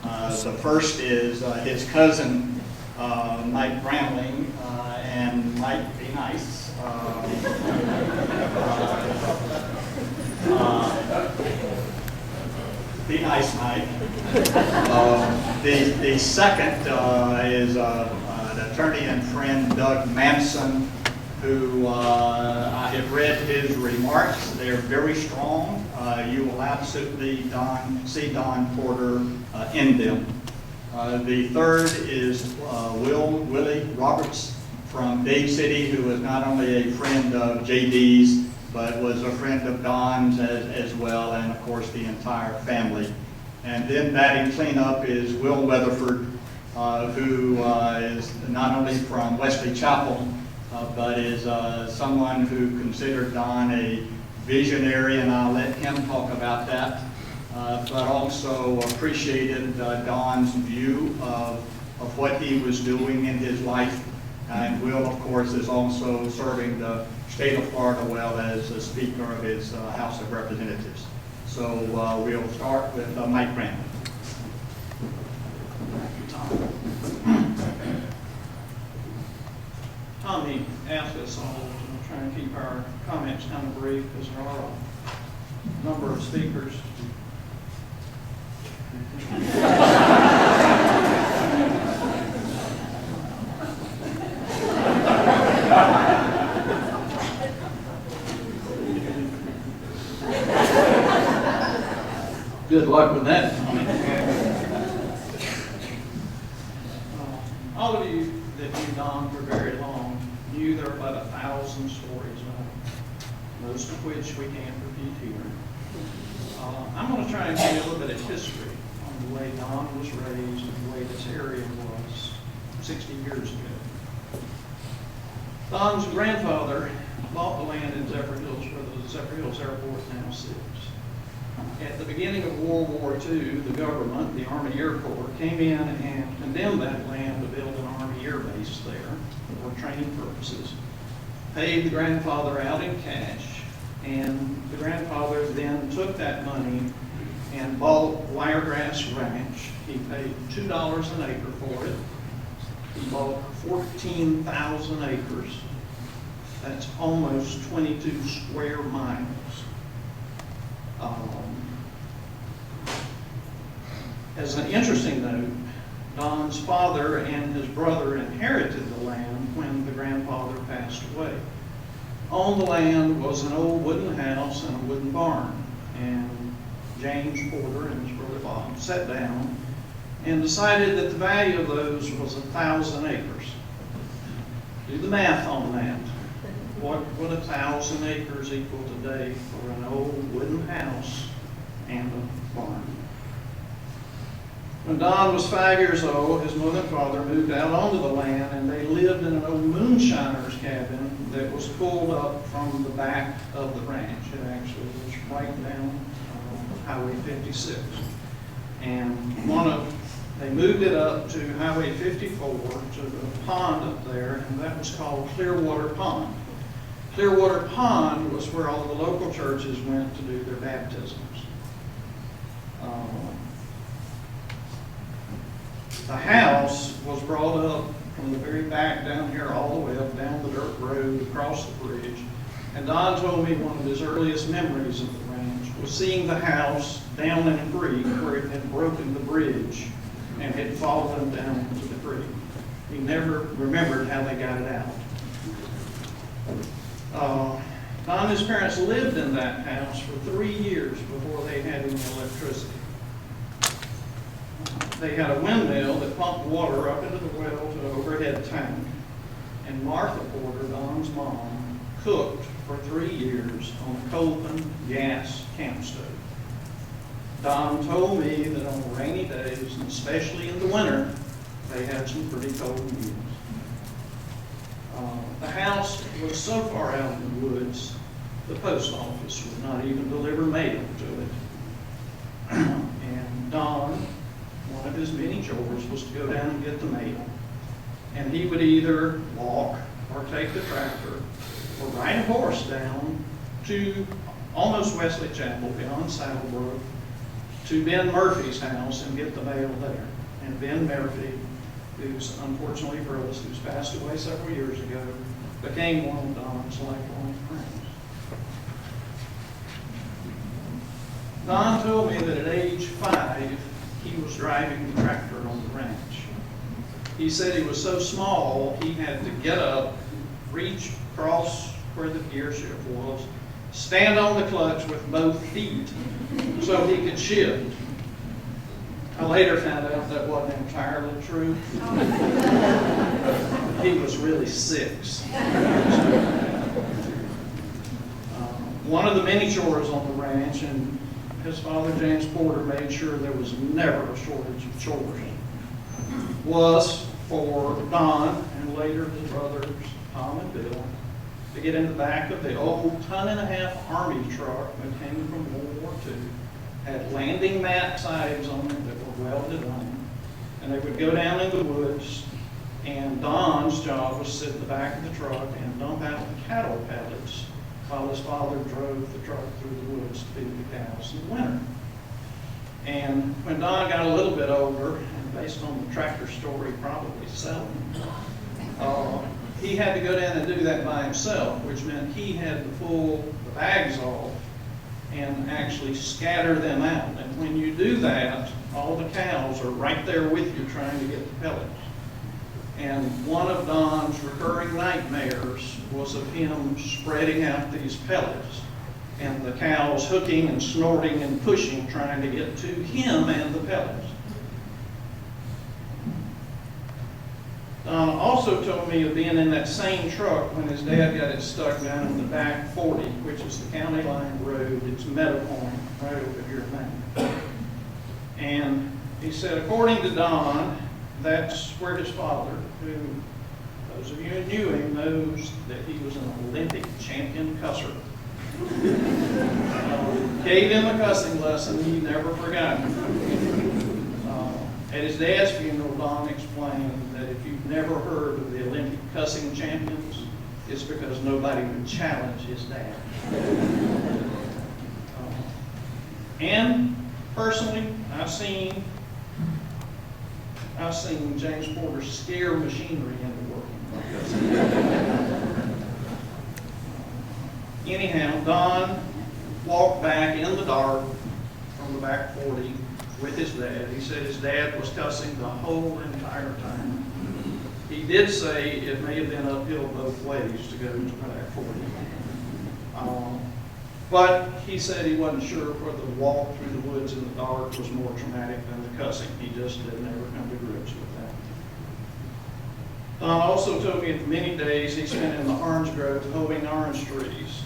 The first is his cousin, Mike Bramling, and Mike Be Nice. Be nice, Mike. The second is an attorney and friend, Doug Manson, who I have read his remarks. They're very strong. You will absolutely see Don Porter in them. The third is Willie Roberts from Dade City, who is not only a friend of JD's, but was a friend of Don's as well, and of course the entire family. And then batting cleanup is Will Weatherford, who is not only from Wesley Chapel, but is someone who considered Don a visionary, and I'll let him talk about that, but also appreciated Don's view of what he was doing in his life. And Will, of course, is also serving the state of Florida well as the Speaker of his House of Representatives. So we'll start with Mike Bramling. Tommy asked us all to try and keep our comments kind of brief because there are a number of speakers. Good luck with that, Tommy. All of you that knew Don for very long knew there were about 1,000 stories about him, most of which we can't repeat here. I'm going to try and give you a little bit of history on the way Don was raised and the way this area was 60 years ago. Don's grandfather bought the land in Zephyr Hills where the Zephyr Hills Airport now sits. At the beginning of World War II, the government, the Army Air Corps, came in and condemned that land to build an Army Air Base there for training purposes, paid the grandfather out in cash, and the grandfather then took that money and bought Wiregrass Ranch. He paid $2 an acre for it. He bought 14,000 acres. That's almost 22 square miles. As an interesting note, Don's father and his brother inherited the land when the grandfather passed away. On the land was an old wooden house and a wooden barn, and James Porter and his brother Bob sat down and decided that the value of those was 1,000 acres. Do the math on that. What would 1,000 acres equal today for an old wooden house and a barn? When Don was 5 years old, his mother and father moved out onto the land, and they lived in an old moonshiner's cabin that was pulled up from the back of the ranch. It actually was right down Highway 56. And they moved it up to Highway 54 to the pond up there, and that was called Clearwater Pond. Clearwater Pond was where all the local churches went to do their baptisms. The house was brought up from the very back down here all the way up down the dirt road across the bridge. And Don told me one of his earliest memories of the ranch was seeing the house down in a creek where it had broken the bridge and had fallen down into the creek. He never remembered how they got it out. Don and his parents lived in that house for 3 years before they had any electricity. They had a windmill that pumped water up into the well to an overhead tank. And Martha Porter, Don's mom, cooked for 3 years on a Coleman gas camp stove. Don told me that on rainy days, and especially in the winter, they had some pretty cold meals. The house was so far out in the woods, the post office would not even deliver mail to it. And Don, one of his many chores was to go down and get the mail. And he would either walk or take the tractor or ride a horse down to almost Wesley Chapel beyond Saddlebrook to Ben Murphy's house and get the mail there. And Ben Murphy, who's unfortunately for us, who's passed away several years ago, became one of Don's lifelong friends. Don told me that at age 5, he was driving the tractor on the ranch. He said he was so small, he had to get up, reach across where the gear shift was, stand on the clutch with both feet so he could shift. I later found out that wasn't entirely true. He was really 6. One of the many chores on the ranch, and his father, James Porter, made sure there was never a shortage of chores, was for Don and later his brothers, Tom and Bill, to get in the back of the old 1.5-ton Army truck that came from World War II, had landing mat sides on it that were welded on, and they would go down in the woods, and Don's job was to sit in the back of the truck and dump out the cattle pellets while his father drove the truck through the woods to feed the cows in the winter. And when Don got a little bit older, and based on the tractor story probably selling, he had to go down and do that by himself, which meant he had to pull the bags off and actually scatter them out. And when you do that, all the cows are right there with you trying to get the pellets. And one of Don's recurring nightmares was of him spreading out these pellets and the cows hooking and snorting and pushing, trying to get to him and the pellets. Don also told me of being in that same truck when his dad got it stuck down in the back 40, which is the county line road. It's Meadow Point, right over here now. And he said, according to Don, that's where his father, who those of you who knew him knows that he was an Olympic champion cusser, gave him a cussing lesson he never forgot. At his dad's funeral, Don explained that if you've never heard of the Olympic cussing champions, it's because nobody would challenge his dad. And personally, I've seen James Porter scare machinery into working. Anyhow, Don walked back in the dark from the back 40 with his dad. He said his dad was cussing the whole entire time. He did say it may have been uphill both ways to go to the back 40. But he said he wasn't sure whether the walk through the woods in the dark was more traumatic than the cussing. He just didn't ever come to grips with that. Don also told me that many days he spent in the orange grove hoeing orange trees.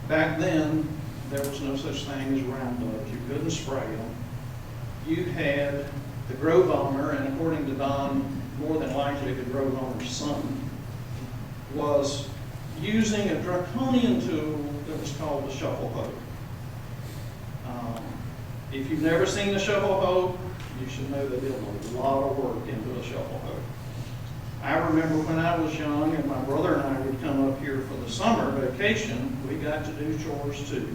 Back then, there was no such thing as Roundup. You couldn't spray them. You had the grove owner, and according to Don, more than likely the grove owner's son, was using a draconian tool that was called the shuffle hoe. If you've never seen a shuffle hoe, you should know that there's a lot of work into a shuffle hoe. I remember when I was young and my brother and I would come up here for the summer vacation, we got to do chores too.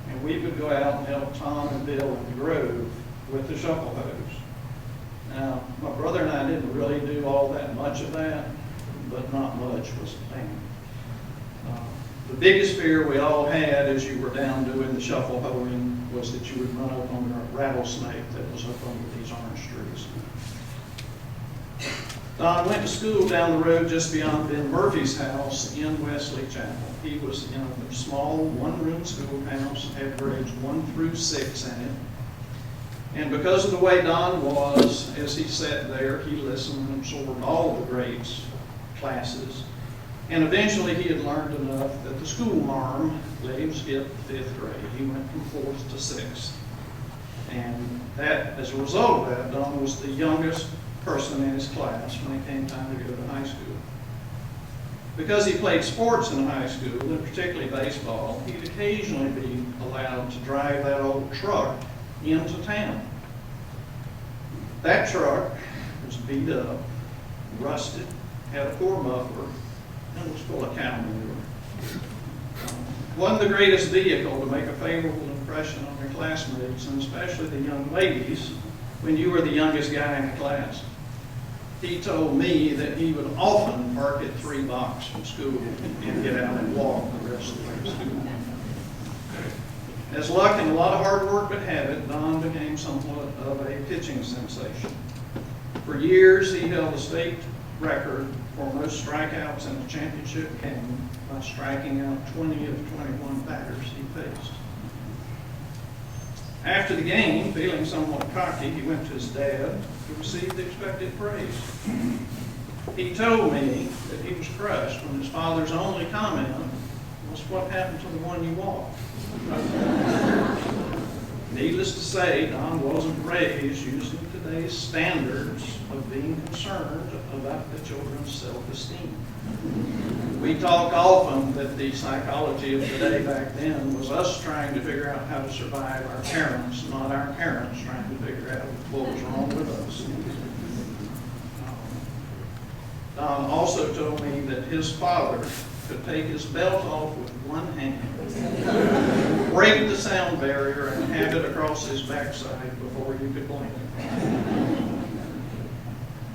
And we would go out and help Tom and Bill in the grove with the shuffle hoes. Now, my brother and I didn't really do all that much of that, but not much was the thing. The biggest fear we all had as you were down doing the shuffle hoeing was that you would run up on a rattlesnake that was up under these orange trees. Don went to school down the road just beyond Ben Murphy's house in Wesley Chapel. He was in a small one-room schoolhouse, had grades 1 through 6 in it. And because of the way Don was, as he sat there, he listened and absorbed all the grades, classes. And eventually he had learned enough that the school marm let him skip the 5th grade. He went from 4th to 6th. And that, as a result of that, Don was the youngest person in his class when it came time to go to high school. Because he played sports in high school, and particularly baseball, he'd occasionally be allowed to drive that old truck into town. That truck was beat up, rusted, had a poor muffler, and was full of cow manure. Wasn't the greatest vehicle to make a favorable impression on your classmates, and especially the young ladies, when you were the youngest guy in the class. He told me that he would often park at 3 blocks from school and get out and walk the rest of the way to school. As luck and a lot of hard work would have it, Don became somewhat of a pitching sensation. For years, he held the state record for most strikeouts in a championship game by striking out 20 of 21 batters he faced. After the game, feeling somewhat cocky, he went to his dad to receive the expected praise. He told me that he was crushed when his father's only comment was, "What happened to the one you walked?" Needless to say, Don wasn't raised using today's standards of being concerned about the children's self-esteem. We talk often that the psychology of today back then was us trying to figure out how to survive our parents, not our parents trying to figure out what was wrong with us. Don also told me that his father could take his belt off with one hand, break the sound barrier, and have it across his backside before you could blink.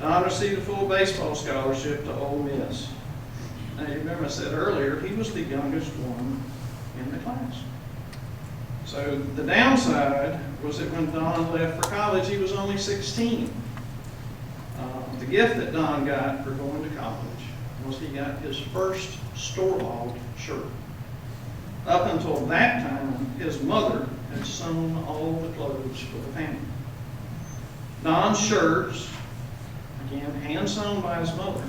Don received a full baseball scholarship to Ole Miss. Now, you remember I said earlier, he was the youngest one in the class. So the downside was that when Don left for college, he was only 16. The gift that Don got for going to college was he got his first store-bought shirt. Up until that time, his mother had sewn all the clothes for the family. Don's shirts, again, hand-sewn by his mother,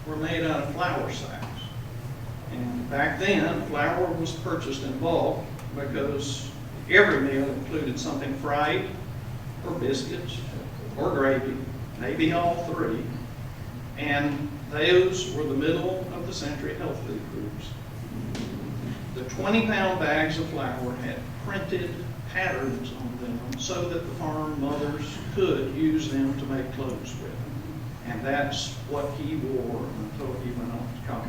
were made out of flour sacks. And back then, flour was purchased in bulk because every meal included something fried, or biscuits, or gravy, maybe all three. And those were the middle of the century health food groups. The 20-pound bags of flour had printed patterns on them so that the farm mothers could use them to make clothes with. And that's what he wore until he went off to college.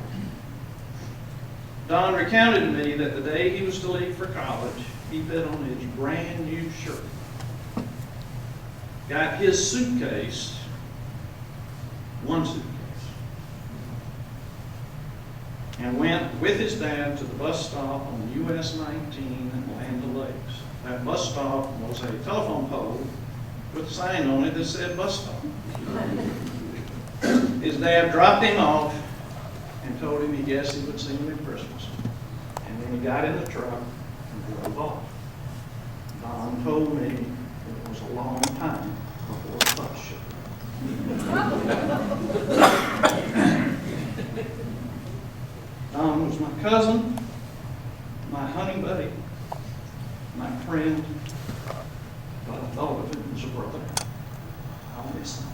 Don recounted to me that the day he was to leave for college, he put on his brand new shirt, got his suitcase, one suitcase, and went with his dad to the bus stop on US 19 in Land O'Lakes. That bus stop was a telephone pole with a sign on it that said bus stop. His dad dropped him off and told him he guessed he would see him at Christmas. And then he got in the truck and drove off. Don told me it was a long time before the bus showed up. Don was my cousin, my hunting buddy, my friend, but I thought of him as a brother. I'll miss him.